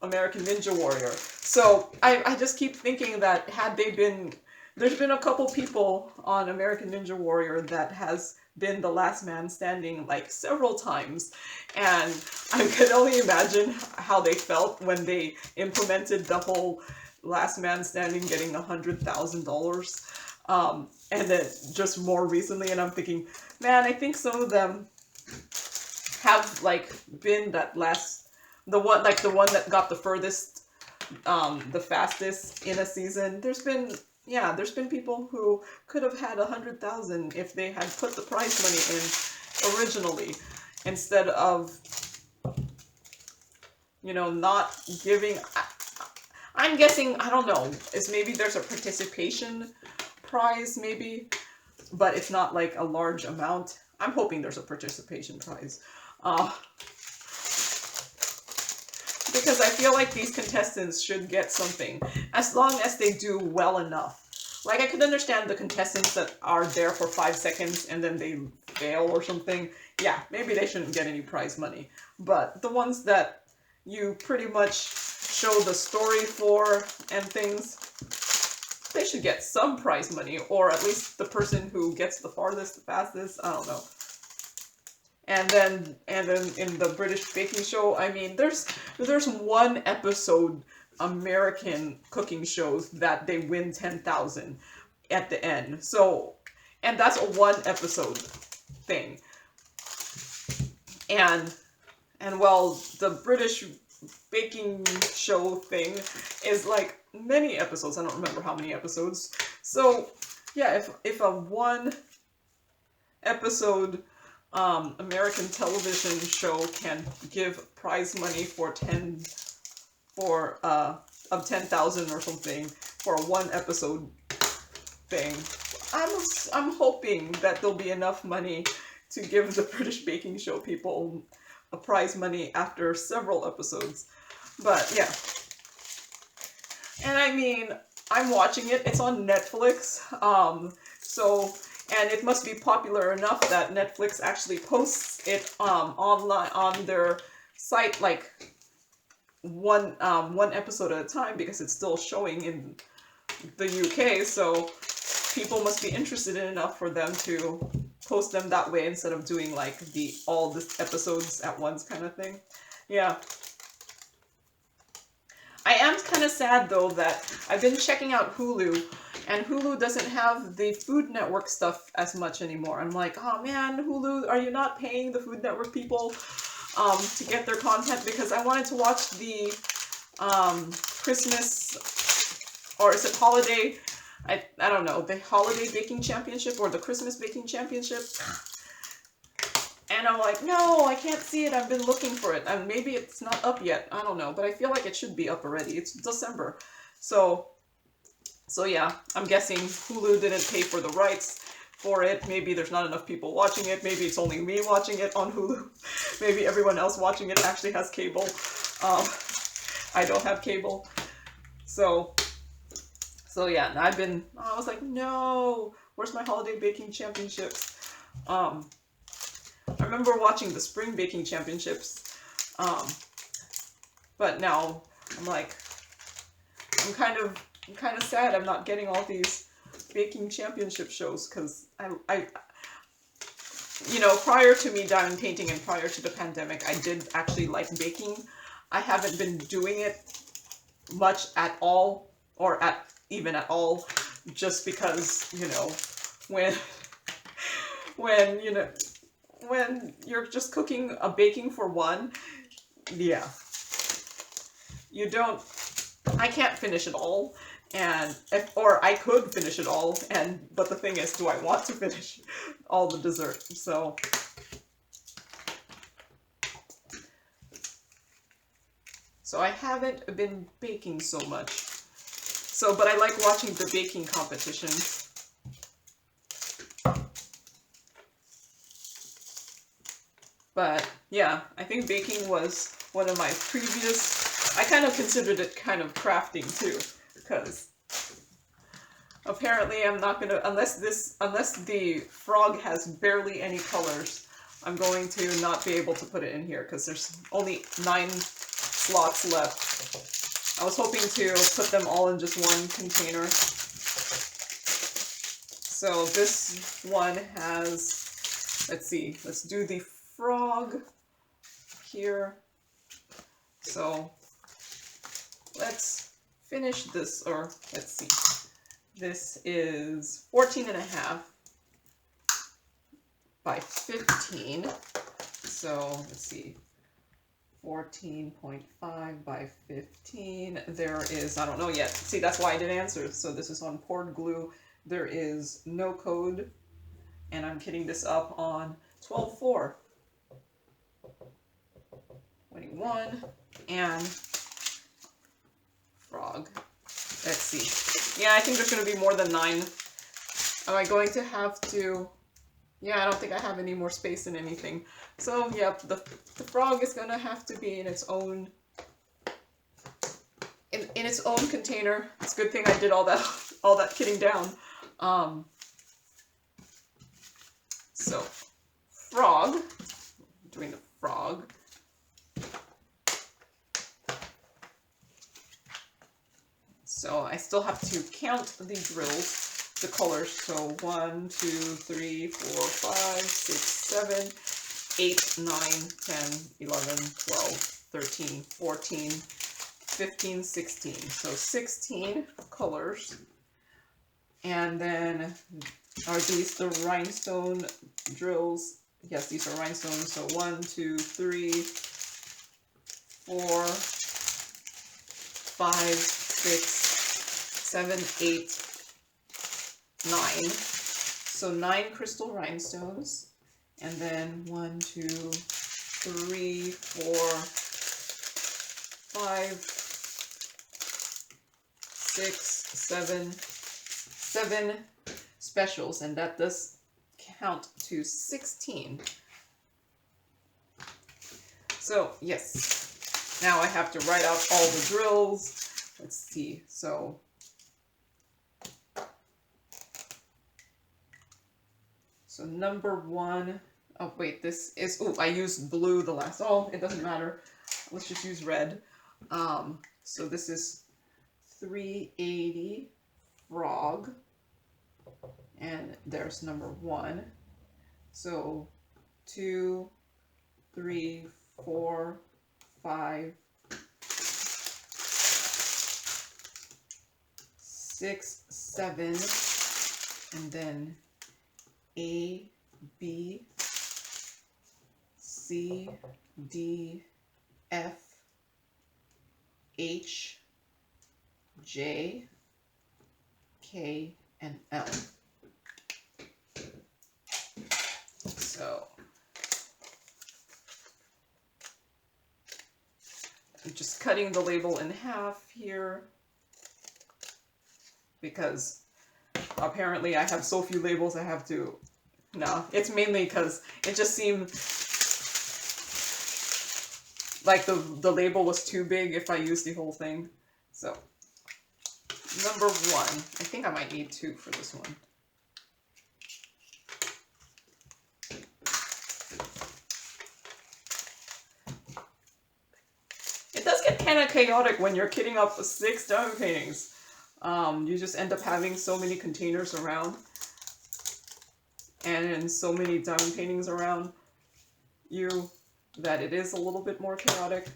American Ninja Warrior. So I just keep thinking that had they been, there's been a couple people on American Ninja Warrior that has been the last man standing like several times, and I can only imagine how they felt when they implemented the whole last man standing getting $100,000, and then just more recently, and I'm thinking, man, I think some of them have like been that last, the one that got the furthest, the fastest in a season. There's been people who could have had 100,000 if they had put the prize money in originally, instead of, not giving. I'm guessing, I don't know, is maybe there's a participation prize, maybe, but it's not like a large amount. I'm hoping there's a participation prize. Because I feel like these contestants should get something, as long as they do well enough. Like, I could understand the contestants that are there for 5 seconds and then they fail or something. Yeah, maybe they shouldn't get any prize money. But the ones that you pretty much show the story for and things, they should get some prize money, or at least the person who gets the farthest, the fastest, I don't know. And then in the British baking show, I mean, there's one episode, American cooking shows, that they win 10,000 at the end. So, and that's a 1 episode thing. And well, the British baking show thing is like many episodes. I don't remember how many episodes. So, yeah, if a 1 episode American television show can give prize money for of 10,000 or something for a one episode thing. I'm hoping that there'll be enough money to give the British baking show people a prize money after several episodes. But yeah. And I mean, I'm watching it. It's on Netflix. And it must be popular enough that Netflix actually posts it online on their site, like one episode at a time, because it's still showing in the UK. So people must be interested in enough for them to post them that way instead of doing like all the episodes at once kind of thing. Yeah. I am kind of sad though that I've been checking out Hulu, and Hulu doesn't have the Food Network stuff as much anymore. I'm like, oh man, Hulu, are you not paying the Food Network people to get their content? Because I wanted to watch the Christmas, or is it holiday? I don't know, the Holiday Baking Championship or the Christmas Baking Championship. And I'm like, no, I can't see it. I've been looking for it. And maybe it's not up yet. I don't know. But I feel like it should be up already. It's December. So yeah, I'm guessing Hulu didn't pay for the rights for it. Maybe there's not enough people watching it. Maybe it's only me watching it on Hulu. Maybe everyone else watching it actually has cable. I don't have cable. So yeah, I was like, no, where's my Holiday Baking Championships? I remember watching the Spring Baking Championships, but now I'm like, I'm kind of sad I'm not getting all these baking championship shows, because I prior to me diamond painting and prior to the pandemic, I did actually like baking. I haven't been doing it much at all, or even at all, just because, when you're just cooking a baking for one, yeah, I can't finish it all, or I could finish it all, but the thing is, do I want to finish all the dessert? So I haven't been baking so much. But I like watching the baking competitions. But yeah, I think baking was one of my previous, I kind of considered it kind of crafting too, because apparently I'm not gonna, unless the frog has barely any colors, I'm going to not be able to put it in here, because there's only 9 slots left. I was hoping to put them all in just one container. So this one has, let's see, let's do the frog here. So let's finish this, or let's see. This is 14.5 by 15. So let's see. 14.5 by 15. There is, I don't know yet. See, that's why I didn't answer. So this is on poured glue. There is no code. And I'm kitting this up on 12/4. 21. And frog. Let's see. Yeah, I think there's going to be more than 9. Am I going to have to... Yeah, I don't think I have any more space in anything. So, yeah, the frog is going to have to be in its own... In its own container. It's a good thing I did all that kitting down. So, frog. Doing the frog. So I still have to count the drills, the colors. So 1, 2, 3, 4, 5, 6, 7, 8, 9, 10, 11, 12, 13, 14, 15, 16. So 16 colors. And then are these the rhinestone drills? Yes, these are rhinestones. So 1, 2, 3, 4, 5, 6, 7, 8, 9. So 9 crystal rhinestones, and then 1, 2, 3, 4, 5, 6, 7 specials, and that does count to 16. So yes, now I have to write out all the drills. Let's see, so number 1, oh wait, this is, oh, I used blue the last, oh, it doesn't matter. Let's just use red. So this is 380 frog, and there's number 1. So 2, 3, 4, 5, 6, 7, and then A, B, C, D, F, H, J, K, and L. So I'm just cutting the label in half here because apparently I have so few labels I have to, no, it's mainly because it just seemed like the label was too big if I used the whole thing. So number 1, I think I might need 2 for this one. It does get kind of chaotic when you're kitting up 6 diamond paintings. You just end up having so many containers around and so many diamond paintings around you that it is a little bit more chaotic.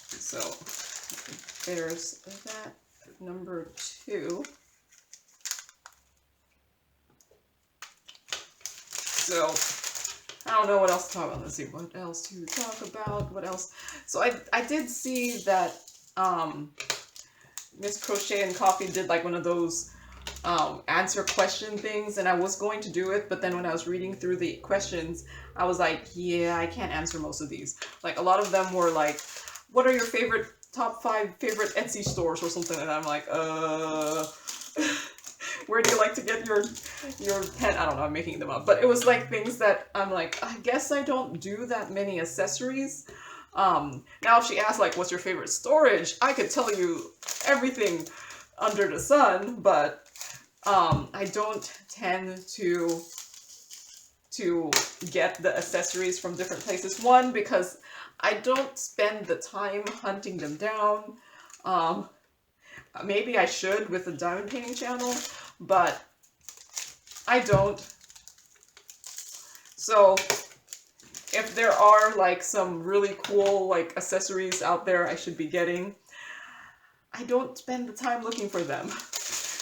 So there's that, number 2. So I don't know what else to talk about. Let's see, what else to talk about, what else? So I did see that Miss Crochet and Coffee did like one of those answer question things, and I was going to do it, but then when I was reading through the questions, I was like, yeah, I can't answer most of these. Like a lot of them were like, what are your top 5 favorite Etsy stores or something, and I'm like, where do you like to get your pen? I don't know, I'm making them up, but it was like things that I'm like, I guess I don't do that many accessories. Now if she asked like, what's your favorite storage, I could tell you everything under the sun, but I don't tend to get the accessories from different places. One, because I don't spend the time hunting them down. Maybe I should with the diamond painting channel, but I don't. So if there are like some really cool like accessories out there I should be getting, I don't spend the time looking for them.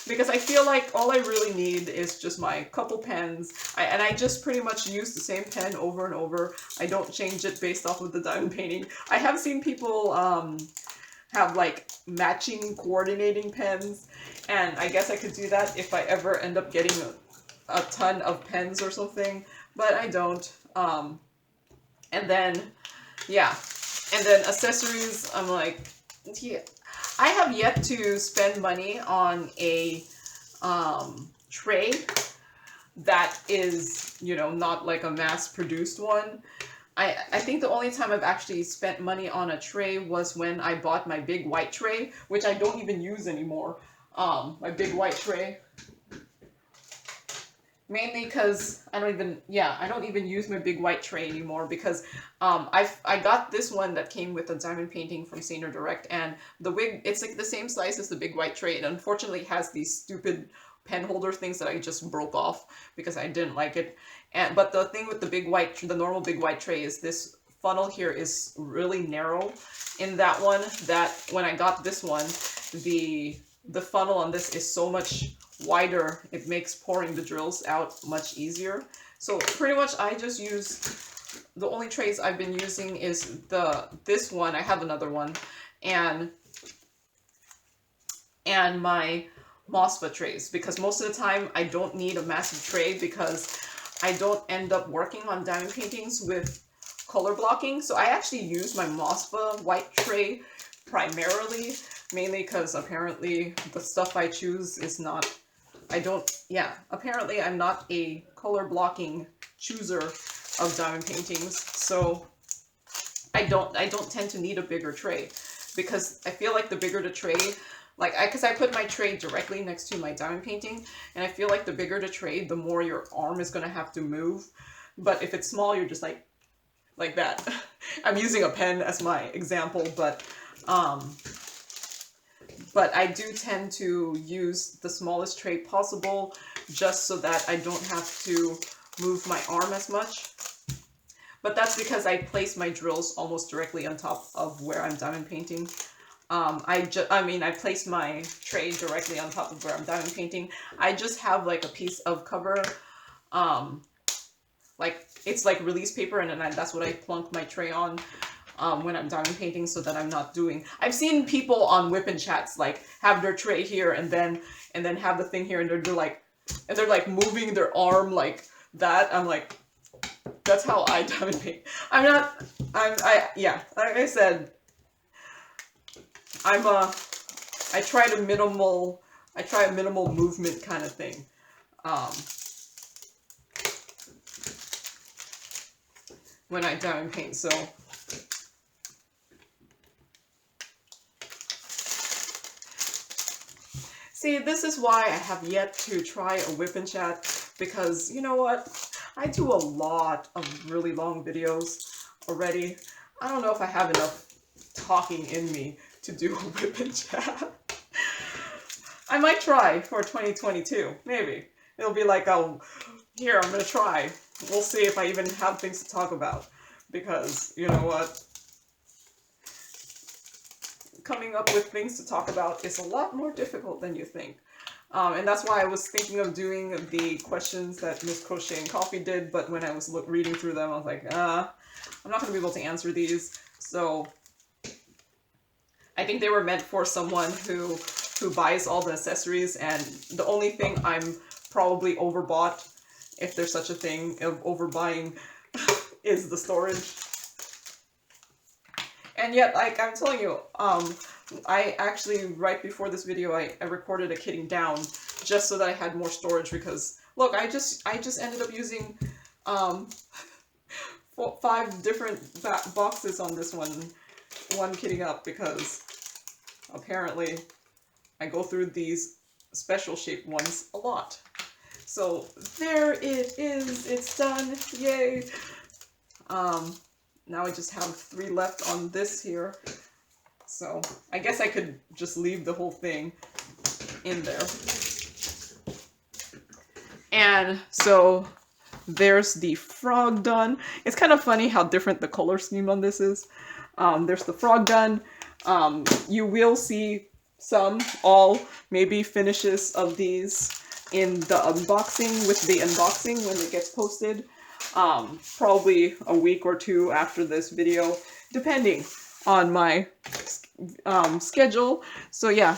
Because I feel like all I really need is just my couple pens. And I just pretty much use the same pen over and over. I don't change it based off of the diamond painting. I have seen people have like matching coordinating pens, and I guess I could do that if I ever end up getting a ton of pens or something, but I don't. And then, yeah, and then accessories, I'm like, yeah. I have yet to spend money on a tray that is, you know, not like a mass-produced one. I think the only time I've actually spent money on a tray was when I bought my big white tray, which I don't even use anymore. My big white tray. Mainly because I don't even use my big white tray anymore, because I got this one that came with a diamond painting from Saner Direct, and it's like the same size as the big white tray. It unfortunately has these stupid pen holder things that I just broke off because I didn't like it. But the thing with the normal big white tray is this funnel here is really narrow in that one, that when I got this one, the funnel on this is so much wider, it makes pouring the drills out much easier. So pretty much I just use, the only trays I've been using is this one. I have another one, and my MOSFET trays, because most of the time I don't need a massive tray because I don't end up working on diamond paintings with color blocking. So I actually use my MOSFET white tray primarily, mainly because apparently the stuff I choose is not, apparently I'm not a color blocking chooser of diamond paintings. So I don't tend to need a bigger tray, because I feel like the bigger the tray, because I put my tray directly next to my diamond painting, and I feel like the bigger the tray, the more your arm is going to have to move. But if it's small, you're just like that. I'm using a pen as my example, but I do tend to use the smallest tray possible, just so that I don't have to move my arm as much. But that's because I place my drills almost directly on top of where I'm diamond painting. I place my tray directly on top of where I'm diamond painting. I just have like a piece of cover, it's like release paper, and then that's what I plunk my tray on when I'm diamond painting, so that I'm not doing. I've seen people on whip and chats like have their tray here and then have the thing here, and they're like moving their arm like that. I'm like, that's how I diamond paint. Like I said, I try a minimal movement kind of thing. When I diamond paint, so. See, this is why I have yet to try a whip and chat, because you know what? I do a lot of really long videos already. I don't know if I have enough talking in me to do a whip and chat. I might try for 2022, maybe. It'll be like, oh, here, I'm gonna try. We'll see if I even have things to talk about, because you know what? Coming up with things to talk about is a lot more difficult than you think. And that's why I was thinking of doing the questions that Miss Crochet and Coffee did, but when I was reading through them, I was like, I'm not going to be able to answer these. So I think they were meant for someone who buys all the accessories, and the only thing I'm probably overbought, if there's such a thing of overbuying, is the storage. And yet, like I'm telling you, I actually, right before this video, I recorded a kitting down just so that I had more storage, because look, I just ended up using 5 different boxes on this one kitting up, because apparently I go through these special shaped ones a lot. So there it is, it's done, yay! Now I just have 3 left on this here. So I guess I could just leave the whole thing in there. And so there's the frog done. It's kind of funny how different the color scheme on this is. There's the frog done. You will see maybe finishes of these in the unboxing, with the unboxing when it gets posted. Probably a week or 2 after this video, depending on my schedule. So yeah,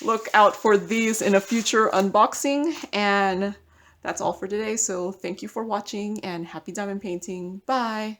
look out for these in a future unboxing, and that's all for today. So thank you for watching, and happy diamond painting. Bye!